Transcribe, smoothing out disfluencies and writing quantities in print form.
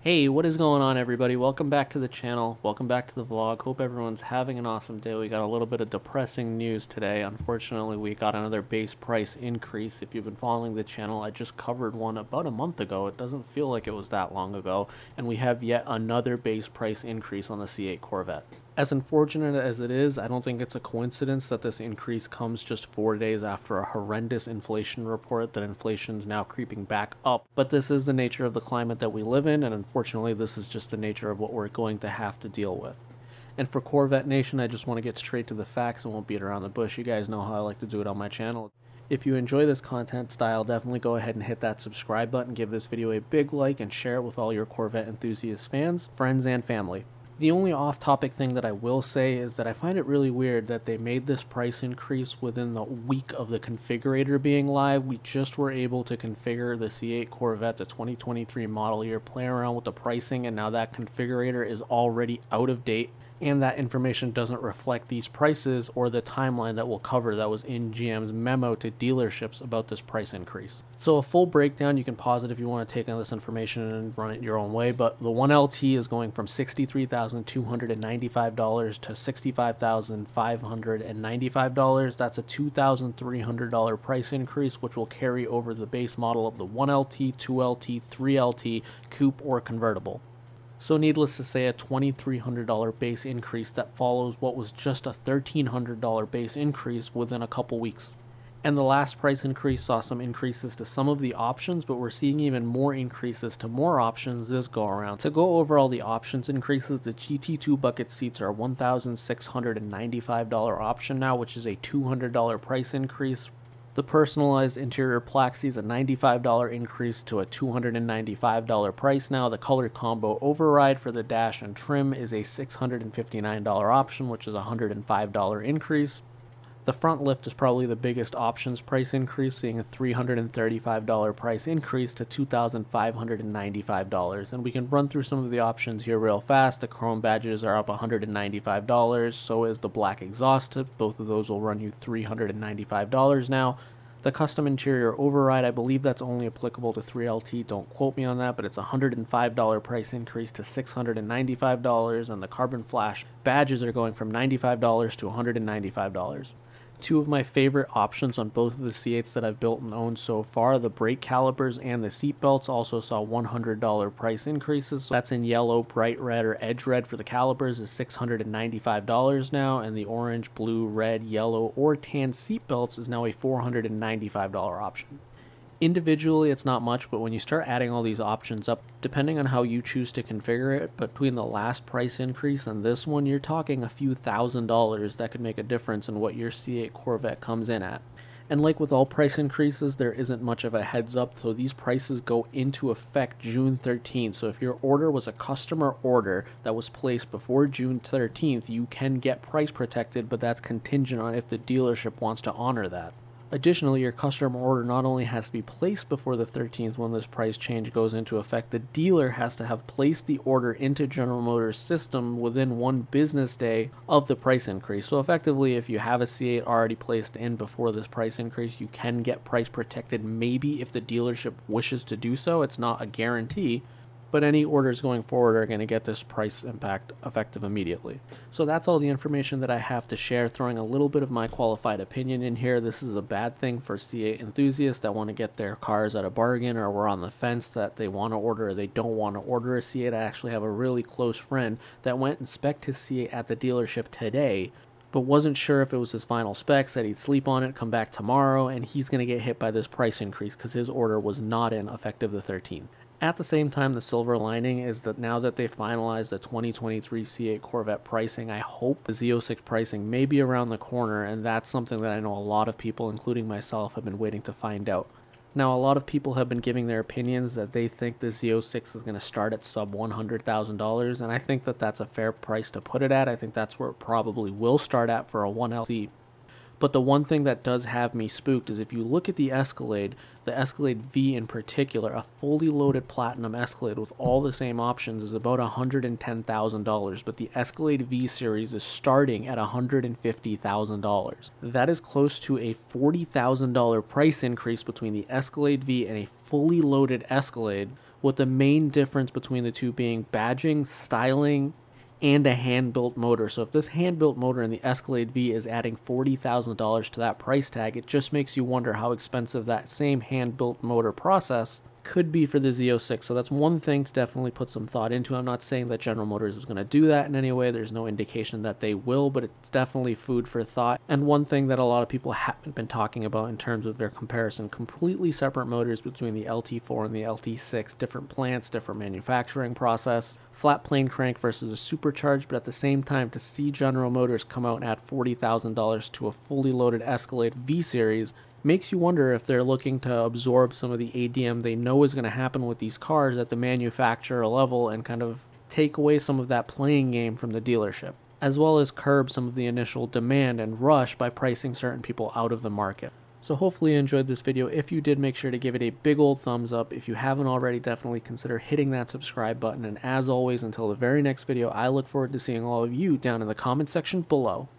Hey, what is going on, everybody? Welcome back to the channel. Welcome back to the vlog. Hope everyone's having an awesome day. We got a little bit of depressing news today. Unfortunately, we got another base price increase. If you've been following the channel, I just covered one about a month ago. It doesn't feel like it was that long ago. And we have yet another base price increase on the C8 Corvette. As unfortunate as it is, I don't think it's a coincidence that this increase comes just 4 days after a horrendous inflation report that inflation's now creeping back up. But this is the nature of the climate that we live in, and unfortunately this is just the nature of what we're going to have to deal with. And for Corvette Nation, I just want to get straight to the facts and won't beat around the bush. You guys know how I like to do it on my channel. If you enjoy this content style, definitely go ahead and hit that subscribe button, give this video a big like, and share it with all your Corvette enthusiast fans, friends, and family. The only off-topic thing that I will say is that I find it really weird that they made this price increase within the week of the configurator being live. We just were able to configure the C8 Corvette, the 2023 model year, play around with the pricing, and now that configurator is already out of date, and that information doesn't reflect these prices or the timeline that we'll cover that was in GM's memo to dealerships about this price increase. So a full breakdown, you can pause it if you want to take on this information and run it your own way, but the 1LT is going from $63,295 to $65,595. That's a $2,300 price increase, which will carry over the base model of the 1LT, 2LT, 3LT, coupe, or convertible. So needless to say, a $2,300 base increase that follows what was just a $1,300 base increase within a couple weeks. And the last price increase saw some increases to some of the options, but we're seeing even more increases to more options this go around. To go over all the options increases, the GT2 bucket seats are a $1,695 option now, which is a $200 price increase. The personalized interior plaxi is a $95 increase to a $295 price now. The color combo override for the dash and trim is a $659 option, which is a $105 increase. The front lift is probably the biggest options price increase, seeing a $335 price increase to $2,595. And we can run through some of the options here real fast. The chrome badges are up $195, so is the black exhaust tip. Both of those will run you $395 now. The custom interior override, I believe that's only applicable to 3LT, don't quote me on that, but it's a $105 price increase to $695, and the carbon flash badges are going from $95 to $195. Two of my favorite options on both of the C8s that I've built and owned so far, the brake calipers and the seat belts, also saw $100 price increases. So that's in yellow, bright red, or edge red for the calipers is $695 now, and the orange, blue, red, yellow, or tan seat belts is now a $495 option. Individually, it's not much, but when you start adding all these options up, depending on how you choose to configure it, between the last price increase and this one, you're talking a few $1,000s that could make a difference in what your C8 Corvette comes in at. And like with all price increases, there isn't much of a heads up, so these prices go into effect June 13th. So if your order was a customer order that was placed before June 13th, you can get price protected, but that's contingent on if the dealership wants to honor that. Additionally, your customer order not only has to be placed before the 13th when this price change goes into effect, the dealer has to have placed the order into General Motors' system within 1 business day of the price increase. So effectively, if you have a C8 already placed in before this price increase, you can get price protected maybe if the dealership wishes to do so. It's not a guarantee, but any orders going forward are going to get this price impact effective immediately. So that's all the information that I have to share, throwing a little bit of my qualified opinion in here. This is a bad thing for C8 enthusiasts that want to get their cars at a bargain, or were on the fence that they want to order or they don't want to order a C8. I actually have a really close friend that went and spec'd his C8 at the dealership today, but wasn't sure if it was his final spec, said he'd sleep on it, come back tomorrow, and he's going to get hit by this price increase because his order was not in effective the 13th. At the same time, the silver lining is that now that they finalized the 2023 C8 Corvette pricing, I hope the Z06 pricing may be around the corner, and that's something that I know a lot of people, including myself, have been waiting to find out. Now, a lot of people have been giving their opinions that they think the Z06 is going to start at sub $100,000, and I think that that's a fair price to put it at. I think that's where it probably will start at for a 1LT. But the one thing that does have me spooked is if you look at the Escalade V in particular, a fully loaded Platinum Escalade with all the same options is about $110,000, but the Escalade V Series is starting at $150,000. That is close to a $40,000 price increase between the Escalade V and a fully loaded Escalade, with the main difference between the two being badging, styling, and a hand-built motor. So if this hand-built motor in the Escalade V is adding $40,000 to that price tag, it just makes you wonder how expensive that same hand-built motor process could be for the Z06. So that's one thing to definitely put some thought into. I'm not saying that General Motors is going to do that in any way. There's no indication that they will, but it's definitely food for thought. And one thing that a lot of people haven't been talking about in terms of their comparison, completely separate motors between the LT4 and the LT6, different plants, different manufacturing process, flat plane crank versus a supercharged, but at the same time, to see General Motors come out and add $40,000 to a fully loaded Escalade V-Series makes you wonder if they're looking to absorb some of the ADM they know is going to happen with these cars at the manufacturer level and kind of take away some of that playing game from the dealership, as well as curb some of the initial demand and rush by pricing certain people out of the market. So hopefully you enjoyed this video. If you did, make sure to give it a big old thumbs up. If you haven't already, definitely consider hitting that subscribe button. And as always, until the very next video, I look forward to seeing all of you down in the comment section below.